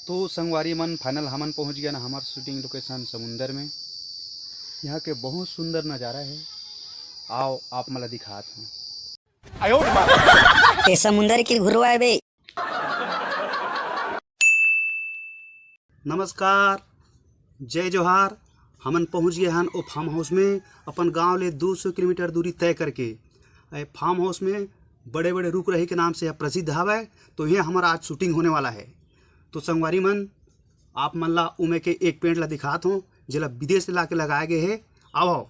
तो संगवारी मन फाइनल हमन पहुंच गया ना हमार शूटिंग लोकेशन समुंदर में। यहाँ के बहुत सुंदर नज़ारा है। आओ आप मला दिखात हूँ। ते समुंदर की घुरवाए बे। नमस्कार, जय जोहार। हमन पहुंच गए हन ओ फार्म हाउस में अपन गांव ले 200 किलोमीटर दूरी तय करके। फार्म हाउस में बड़े बड़े रुख रही के नाम से प्रसिद्ध हवै। तो यहाँ हमारा आज शूटिंग होने वाला है। तो संगवारी मन आप मन ला उमे के एक पेड़ ला दिखात हूँ जेला विदेश से ला के लगाए गए है। आओ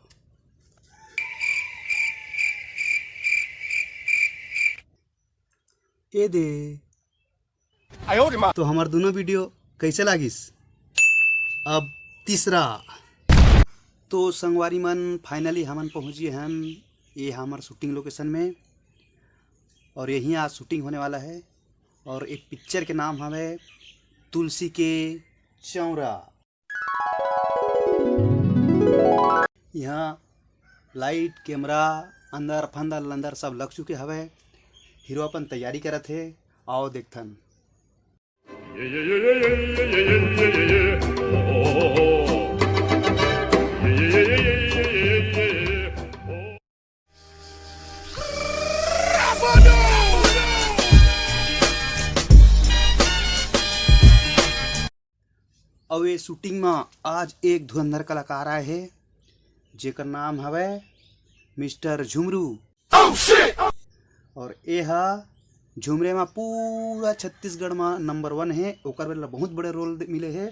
ए दे। तो हमार दोनों वीडियो कैसे लागिस? अब तीसरा। तो संगवारी मन फाइनली हमन पहुँच गए हन ये हमार शूटिंग लोकेशन में और यहीं आज शूटिंग होने वाला है। और एक पिक्चर के नाम हमें तुलसी के चौरा। यहाँ लाइट कैमरा अंदर फंदर लंदर सब लग चुके हवे। हीरो अपन तैयारी करत है। आओ देखथन। और ये शूटिंग में आज एक धुरंधर कलाकार आए है जेकर नाम हवे मिस्टर झुमरू। और ये झुमरे में पूरा छत्तीसगढ़ में नंबर 1 है। ओकर बेला बहुत बड़े रोल मिले है।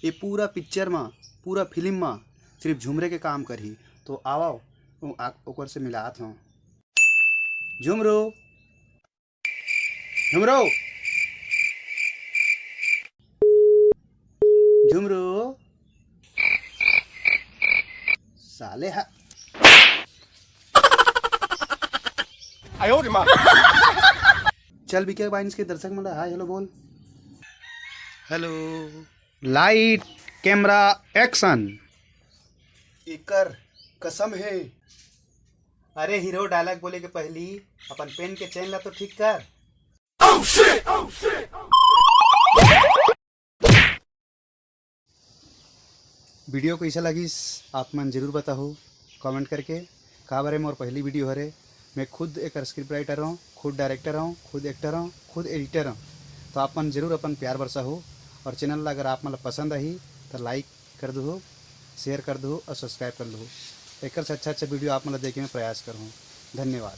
ये पूरा पिक्चर में पूरा फिल्म में सिर्फ झुमरे के काम करी। तो आओ ओकर से मिलात हूँ। झुमरू झुमरू झुमरू साले हा। चल बिके बाइंस के दर्शक मन हाय हेलो बोल। हेलो। Light camera action. एकर कसम है। अरे हीरो डायलॉग बोले के पहली अपन पेन के चैन ला तो ठीक कर। वीडियो कैसा लगिस आप मन जरूर बताओ कमेंट करके। का बारे में और पहली वीडियो हरे। मैं खुद एक स्क्रिप्ट राइटर हूँ, खुद डायरेक्टर हूँ, खुद एक्टर हूँ, खुद एडिटर हूँ। तो आप मन जरूर अपन प्यार बरसा हो। और चैनल ला अगर आप मतलब पसंद आई तो लाइक कर दो, शेयर कर दो और सब्सक्राइब कर दो। एक से अच्छा वीडियो आप मतलब देखे में प्रयास करूँ। धन्यवाद।